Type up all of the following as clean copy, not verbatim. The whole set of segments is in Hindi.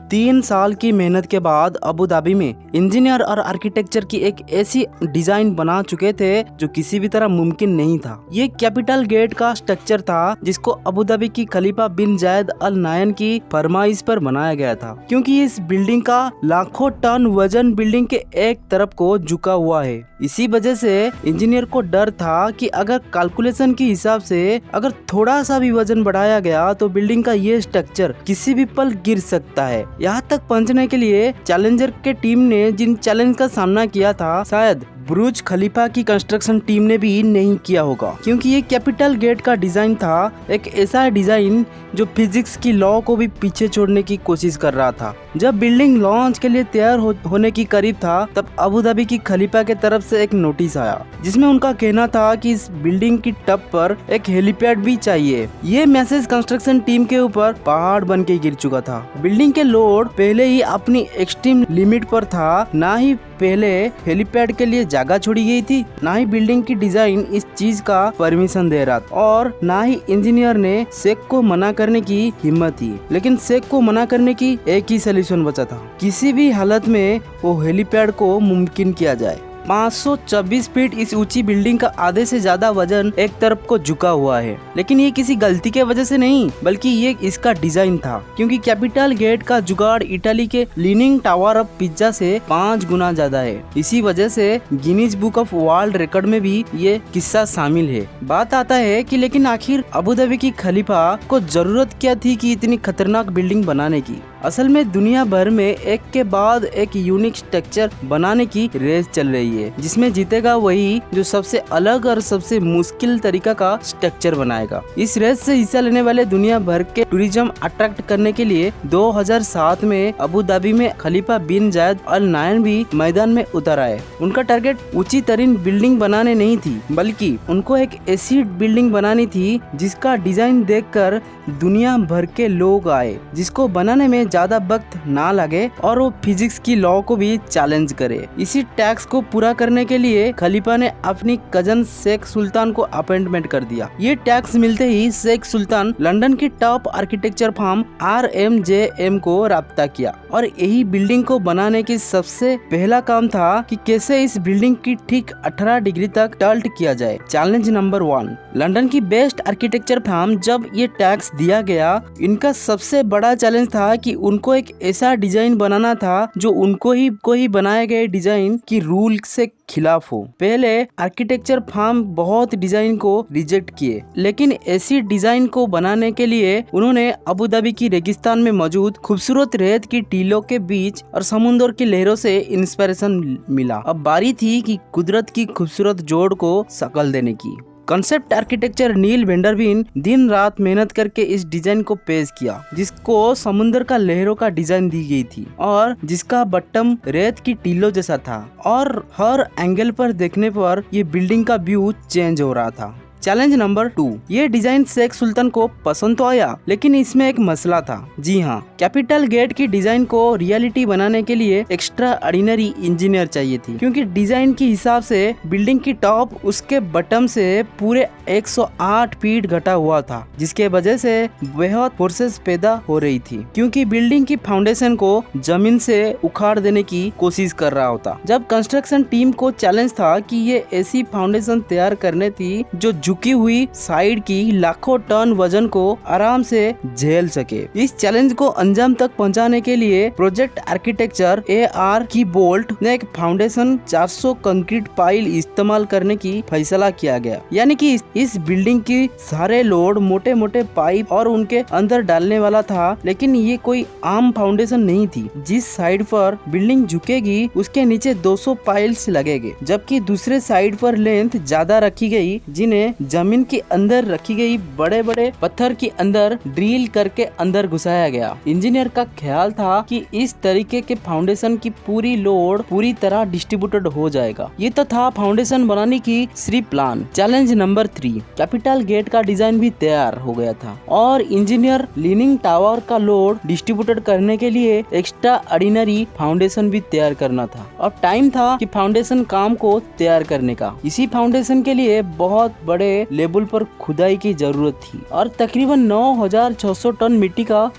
3 साल की मेहनत के बाद अबू धाबी में इंजीनियर और आर्किटेक्चर की एक ऐसी डिजाइन बना चुके थे जो किसी भी तरह मुमकिन नहीं था। ये कैपिटल गेट का स्ट्रक्चर था जिसको अबू धाबी की खलीफा बिन जायद अल नायन की फरमाइश पर बनाया गया था, क्योंकि इस बिल्डिंग का लाखों टन वजन बिल्डिंग के एक तरफ को झुका हुआ है। इसी वजह से इंजीनियर को डर था कि अगर कैलकुलेशन के हिसाब से अगर थोड़ा सा भी वजन बढ़ाया गया तो बिल्डिंग का ये स्ट्रक्चर किसी भी पल गिर सकता है। यहाँ तक पहुँचने के लिए चैलेंजर के टीम ने जिन चैलेंज का सामना किया था, शायद बुर्ज खलीफा की कंस्ट्रक्शन टीम ने भी नहीं किया होगा, क्योंकि ये कैपिटल गेट का डिजाइन था एक ऐसा डिजाइन जो फिजिक्स की लॉ को भी पीछे छोड़ने की कोशिश कर रहा था। जब बिल्डिंग लॉन्च के लिए तैयार होने की करीब था, तब अबू धाबी की खलीफा के तरफ से एक नोटिस आया जिसमें उनका कहना था कि इस बिल्डिंग की टप पर एक हेलीपैड भी चाहिए। ये मैसेज कंस्ट्रक्शन टीम के ऊपर पहाड़ बन के गिर चुका था। बिल्डिंग के लोड पहले ही अपनी एक्सट्रीम लिमिट पर था, ना ही पहले हेलीपैड के लिए जगह छोड़ी गई थी, ना ही बिल्डिंग की डिजाइन इस चीज का परमिशन दे रहा था, और ना ही इंजीनियर ने शेख को मना करने की हिम्मत थी। लेकिन शेख को मना करने की एक ही सलूशन बचा था, किसी भी हालत में वो हेलीपैड को मुमकिन किया जाए। 524 फीट इस ऊंची बिल्डिंग का आधे से ज्यादा वजन एक तरफ को झुका हुआ है, लेकिन ये किसी गलती के वजह से नहीं, बल्कि ये इसका डिजाइन था, क्योंकि कैपिटल गेट का जुगाड़ इटली के लीनिंग टावर ऑफ पिज्जा से 5 गुना ज्यादा है। इसी वजह से Guinness book of world record में भी ये किस्सा शामिल है। बात आता है कि लेकिन आखिर अबू धाबी की खलीफा को जरूरत क्या थी कि इतनी खतरनाक बिल्डिंग बनाने की। असल में दुनिया भर में एक के बाद एक यूनिक स्ट्रक्चर बनाने की रेस चल रही है, जिसमें जीतेगा वही जो सबसे अलग और सबसे मुश्किल तरीका का स्ट्रक्चर बनाएगा। इस रेस से हिस्सा लेने वाले दुनिया भर के टूरिज्म अट्रैक्ट करने के लिए 2007 में अबू धाबी में खलीफा बिन जायद अल नायन भी मैदान में उतर आए। उनका टारगेट ऊंची तरीन बिल्डिंग बनाने नहीं थी, बल्कि उनको एक ऐसी बिल्डिंग बनानी थी जिसका डिजाइन देखकर दुनिया भर के लोग आए, जिसको बनाने में ज्यादा वक्त ना लगे और वो फिजिक्स की लॉ को भी चैलेंज करे। इसी टैक्स को पूरा करने के लिए खलीफा ने अपनी कजन शेख सुल्तान को अपॉइंटमेंट कर दिया। ये टैक्स मिलते ही शेख सुल्तान लंदन की टॉप आर्किटेक्चर फर्म RMJM को राब्ता किया, और यही बिल्डिंग को बनाने की सबसे पहला काम था कि कैसे इस बिल्डिंग की ठीक 18 डिग्री तक टल्ट किया जाए। चैलेंज नंबर 1, लंदन की बेस्ट आर्किटेक्चर फर्म जब ये टैक्स दिया गया, इनका सबसे बड़ा चैलेंज था कि उनको एक ऐसा डिजाइन बनाना था जो उनको ही बनाए गए डिजाइन की रूल से खिलाफ हो। पहले आर्किटेक्चर फर्म बहुत डिजाइन को रिजेक्ट किए, लेकिन ऐसी डिजाइन को बनाने के लिए उन्होंने अबू धाबी की रेगिस्तान में मौजूद खूबसूरत रेत की टीलों के बीच और समुद्र की लहरों से इंस्पिरेशन मिला। अब बारी थी कि कुदरत की खूबसूरत जोड़ को शक्ल देने की। कंसेप्ट आर्किटेक्चर नील वेंडरबिन दिन रात मेहनत करके इस डिजाइन को पेश किया, जिसको समुद्र का लहरों का डिजाइन दी गई थी और जिसका बट्टम रेत की टीलों जैसा था, और हर एंगल पर देखने पर ये बिल्डिंग का व्यू चेंज हो रहा था। चैलेंज नंबर 2, ये डिजाइन शेख सुल्तान को पसंद तो आया, लेकिन इसमें एक मसला था। जी हाँ, कैपिटल गेट की डिजाइन को रियलिटी बनाने के लिए एक्स्ट्रा ऑर्डिनरी इंजीनियर चाहिए थी, क्योंकि डिजाइन के हिसाब से बिल्डिंग की टॉप उसके बटम से पूरे 108 फीट घटा हुआ था, जिसके वजह से बेहद फोर्सेस पैदा हो रही थी, क्योंकि बिल्डिंग की फाउंडेशन को जमीन से उखाड़ देने की कोशिश कर रहा होता। जब कंस्ट्रक्शन टीम को चैलेंज था कि ये ऐसी फाउंडेशन तैयार करने थी जो झुकी हुई साइड की लाखों टन वजन को आराम से झेल सके। इस चैलेंज को अंजाम तक पहुंचाने के लिए प्रोजेक्ट आर्किटेक्चर AR की बोल्ट ने एक फाउंडेशन 400 कंक्रीट पाइल इस्तेमाल करने की फैसला किया गया, यानी कि इस बिल्डिंग की सारे लोड मोटे मोटे पाइप और उनके अंदर डालने वाला था। लेकिन ये कोई आम फाउंडेशन नहीं थी। जिस साइड पर बिल्डिंग झुकेगी उसके नीचे 200 पाइल्स लगेंगे, जबकि दूसरे साइड पर लेंथ ज्यादा रखी गई, जिन्हें जमीन के अंदर रखी गई बड़े बड़े पत्थर के अंदर ड्रिल करके अंदर घुसाया गया। इंजीनियर का ख्याल था कि इस तरीके के फाउंडेशन की पूरी लोड पूरी तरह डिस्ट्रीब्यूटेड हो जाएगा। ये तो था फाउंडेशन बनाने की सिर्फ plan. Challenge number 3, Capital Gate का डिजाइन भी तैयार हो गया था और इंजीनियर लीनिंग टावर का लोड डिस्ट्रीब्यूटेड करने के लिए एक्स्ट्रा ऑर्डिनरी फाउंडेशन भी तैयार करना था। अब टाइम था कि फाउंडेशन काम को तैयार करने का। इसी फाउंडेशन के लिए बहुत बड़े बड़े लेवल पर खुदाई की जरूरत थी और तकरीबन 9600 टन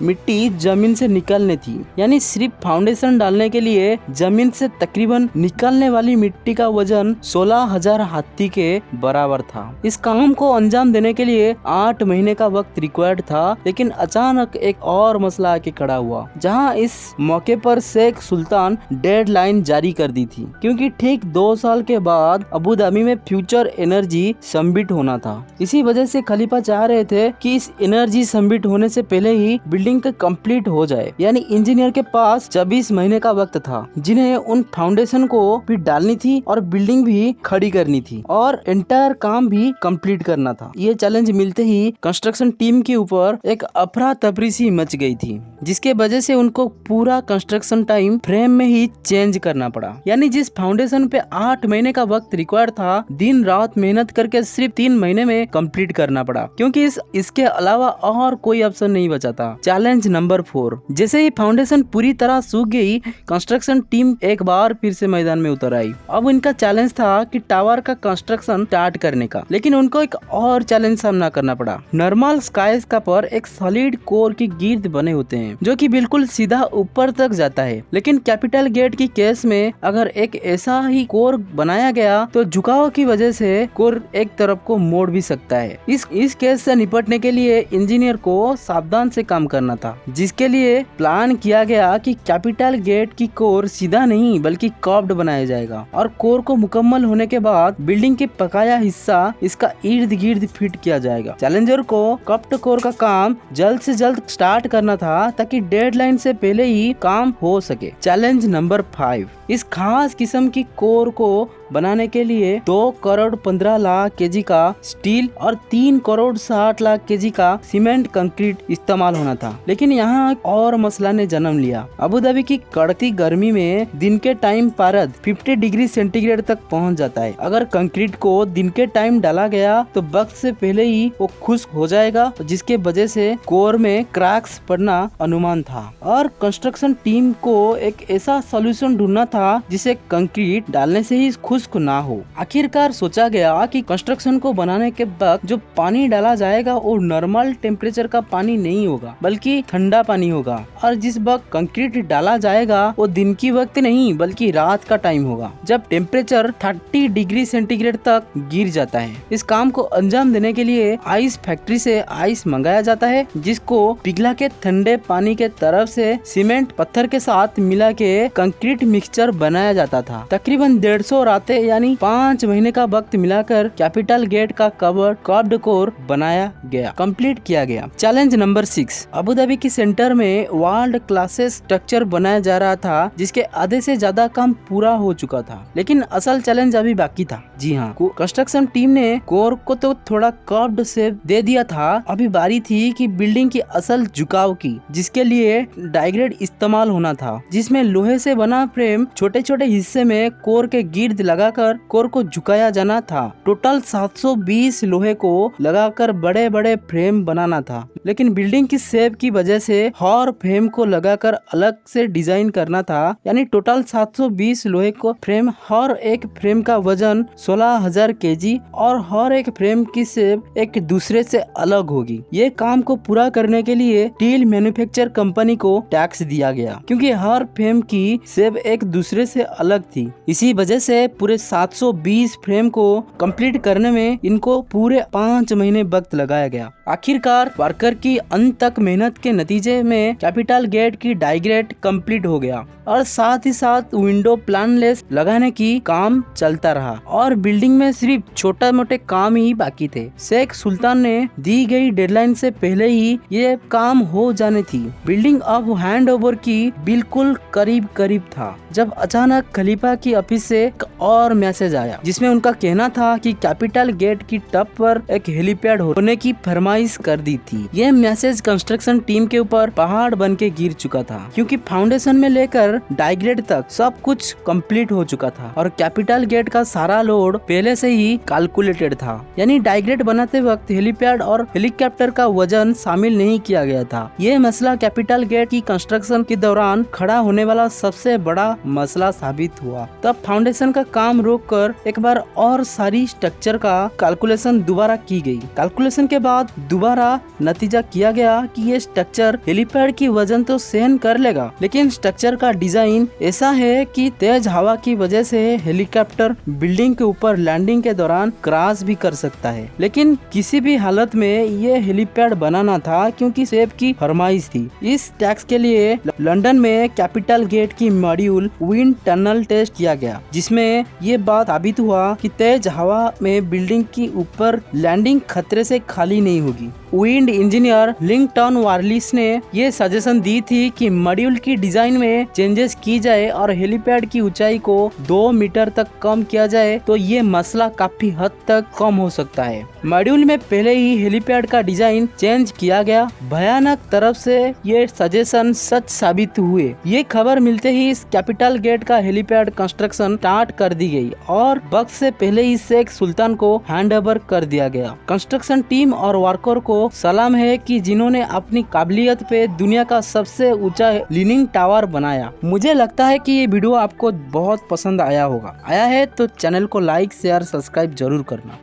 मिट्टी जमीन से निकालने थी। यानी सिर्फ फाउंडेशन डालने के लिए जमीन से तकरीबन निकालने वाली मिट्टी का वजन 16,000 हाथी के बराबर था। इस काम को अंजाम देने के लिए 8 महीने का वक्त रिक्वायर्ड था, लेकिन अचानक एक और मसला आके खड़ा हुआ, जहां इस मौके पर शेख सुल्तान डेडलाइन जारी कर दी थी, क्योंकि ठीक 2 साल के बाद अबू धाबी में फ्यूचर एनर्जी समिट होना था। इसी वजह से खलीफा चाह रहे थे कि इस एनर्जी समिट होने से पहले ही बिल्डिंग कंप्लीट हो जाए। यानी इंजीनियर के पास 24 महीने का वक्त था, जिन्हें उन फाउंडेशन को भी डालनी थी और बिल्डिंग भी खड़ी करनी थी और एंटायर काम भी कंप्लीट करना था। ये चैलेंज मिलते ही कंस्ट्रक्शन टीम के ऊपर एक अफरा तफरी सी मच गई थी, जिसके वजह से उनको पूरा कंस्ट्रक्शन टाइम फ्रेम में ही चेंज करना पड़ा। यानी जिस फाउंडेशन पे 8 महीने का वक्त रिक्वायर्ड था, दिन रात मेहनत करके सिर्फ 3 महीने में कंप्लीट करना पड़ा, क्योंकि इसके अलावा और कोई ऑप्शन नहीं बचा था। चैलेंज नंबर 4, जैसे ही फाउंडेशन पूरी तरह सूख गई, कंस्ट्रक्शन टीम एक बार फिर से मैदान में उतर आई। अब इनका चैलेंज था कि टावर का कंस्ट्रक्शन स्टार्ट करने का, लेकिन उनको एक और चैलेंज सामना करना पड़ा। नॉर्मल स्काईस्क्रैपर एक सॉलिड कोर की गिर्द बने होते हैं, जो कि बिल्कुल सीधा ऊपर तक जाता है, लेकिन कैपिटल गेट की केस में अगर एक ऐसा ही कोर बनाया गया तो झुकाव की वजह से कोर एक तरफ को मोड़ भी सकता है। इस केस से निपटने के लिए इंजीनियर को सावधान से काम करना था, जिसके लिए प्लान किया गया कि कैपिटल गेट की कोर सीधा नहीं बल्कि कर्व्ड बनाया जाएगा और कोर को मुकम्मल होने के बाद बिल्डिंग के बकाया हिस्सा इसका इर्द गिर्द फिट किया जाएगा। चैलेंजर को कर्व्ड कोर का काम जल्द से जल्द स्टार्ट करना था, ताकि डेडलाइन से पहले ही काम हो सके। चैलेंज नंबर 5, इस खास किस्म की कोर को बनाने के लिए 2 करोड़ 15 लाख केजी का स्टील और 3 करोड़ 60 लाख केजी का सीमेंट कंक्रीट इस्तेमाल होना था। लेकिन यहाँ एक और मसला ने जन्म लिया। अबू धाबी की कड़ती गर्मी में दिन के टाइम पारद 50 डिग्री सेंटीग्रेड तक पहुँच जाता है। अगर कंक्रीट को दिन के टाइम डाला गया तो वक्त से पहले ही वो खुश्क हो जाएगा, जिसके वजह से कोर में क्रैक्स पड़ना अनुमान था और कंस्ट्रक्शन टीम को एक ऐसा सोल्यूशन ढूंढना था जिसे कंक्रीट डालने से ही खुश्क ना हो। आखिरकार सोचा गया कि कंस्ट्रक्शन को बनाने के वक्त जो पानी डाला जाएगा वो नॉर्मल टेम्परेचर का पानी नहीं होगा, बल्कि ठंडा पानी होगा, और जिस वक्त कंक्रीट डाला जाएगा वो दिन की वक्त नहीं बल्कि रात का टाइम होगा, जब टेम्परेचर 30 डिग्री सेंटीग्रेड तक गिर जाता है। इस काम को अंजाम देने के लिए आइस फैक्ट्री से आइस मंगाया जाता है, जिसको पिघला के ठंडे पानी के तरफ से सीमेंट पत्थर के साथ मिला के कंक्रीट मिक्सचर बनाया जाता था। तकरीबन 150 रातें यानी 5 महीने का वक्त मिलाकर कैपिटल गेट का कवर कर्व्ड कोर बनाया गया, कंप्लीट किया गया। चैलेंज नंबर 6, अबू धाबी की सेंटर में वर्ल्ड क्लासेस स्ट्रक्चर बनाया जा रहा था, जिसके आधे से ज्यादा काम पूरा हो चुका था, लेकिन असल चैलेंज अभी बाकी था। जी हाँ, कंस्ट्रक्शन टीम ने कोर को तो थोड़ा कर्व्ड शेप दे दिया था, अभी बारी थी कि बिल्डिंग की असल झुकाव की, जिसके लिए डाइग्रेड इस्तेमाल होना था, जिसमें लोहे से बना फ्रेम छोटे छोटे हिस्से में कोर के गिर्द लगाकर कोर को झुकाया जाना था। टोटल 720 लोहे को लगाकर बड़े बड़े फ्रेम बनाना था, लेकिन बिल्डिंग की शेप की वजह से हर फ्रेम को लगाकर अलग से डिजाइन करना था। यानी टोटल 720 लोहे को फ्रेम, हर एक फ्रेम का वजन 16,000 केजी और हर एक फ्रेम की शेप एक दूसरे से अलग होगी। ये काम को पूरा करने के लिए स्टील मैन्युफैक्चर कंपनी को टैक्स दिया गया, क्योंकि हर फ्रेम की शेप एक दूसरे से अलग थी। इसी वजह से पूरे 720 फ्रेम को कंप्लीट करने में इनको पूरे 5 महीने वक्त लगाया गया। आखिरकार वर्कर की अंत तक मेहनत के नतीजे में कैपिटल गेट की डाइग्रेड कंप्लीट हो गया और साथ ही साथ विंडो प्लानलेस लगाने की काम चलता रहा और बिल्डिंग में सिर्फ छोटे मोटे काम ही बाकी थे। शेख सुल्तान ने दी गई डेडलाइन से पहले ही ये काम हो जाने थी। बिल्डिंग अब हैंड ओवर की बिल्कुल करीब करीब था, जब अचानक खलीफा की ऑफिस से एक और मैसेज आया, जिसमें उनका कहना था कि कैपिटल गेट की टप पर एक हेलीपैड होने की फरमाइश कर दी थी। ये मैसेज कंस्ट्रक्शन टीम के ऊपर पहाड़ बन के गिर चुका था, क्योंकि फाउंडेशन में लेकर डाइग्रेड तक सब कुछ कंप्लीट हो चुका था और कैपिटल गेट का सारा लोड पहले से ही कैलकुलेटेड था। यानी डाइग्रेड बनाते वक्त हेलीपैड और हेलीकॉप्टर का वजन शामिल नहीं किया गया था। ये मसला कैपिटल गेट की कंस्ट्रक्शन के दौरान खड़ा होने वाला सबसे बड़ा मसला साबित हुआ। तब फाउंडेशन का काम रोककर एक बार और सारी स्ट्रक्चर का कैलकुलेशन दोबारा की गई। कैलकुलेशन के बाद दोबारा नतीजा किया गया कि ये स्ट्रक्चर हेलीपैड की वजन तो सहन कर लेगा, लेकिन स्ट्रक्चर का डिजाइन ऐसा है कि तेज हवा की वजह से हेलीकॉप्टर बिल्डिंग के ऊपर लैंडिंग के दौरान क्रैश भी कर सकता है। लेकिन किसी भी हालत में ये हेलीपैड बनाना था क्योंकि सेब की फरमाइश थी। इस टैक्स के लिए लंदन में कैपिटल गेट की मॉड्यूल विंड टनल टेस्ट किया गया, जिसमें ये बात साबित हुआ कि तेज हवा में बिल्डिंग की ऊपर लैंडिंग खतरे से खाली नहीं होगी। विंड इंजीनियर लिंकटन वार्लिस ने ये सजेशन दी थी कि मॉड्यूल की डिजाइन में चेंजेस की जाए और हेलीपैड की ऊंचाई को 2 मीटर तक कम किया जाए तो ये मसला काफी हद तक कम हो सकता है। मॉड्यूल में पहले ही हेलीपैड का डिजाइन चेंज किया गया। भयानक तरफ से ये सजेशन सच साबित हुए। ये खबर मिलते ही इस कैपिटल गेट का हेलीपैड कंस्ट्रक्शन स्टार्ट कर दी गई और वक्त से पहले ही शेख सुल्तान को हैंडओवर कर दिया गया। कंस्ट्रक्शन टीम और वर्कर को सलाम है कि जिन्होंने अपनी काबिलियत पे दुनिया का सबसे ऊंचा लीनिंग टावर बनाया। मुझे लगता है कि ये वीडियो आपको बहुत पसंद आया होगा। आया है तो चैनल को लाइक शेयर सब्सक्राइब जरूर करना।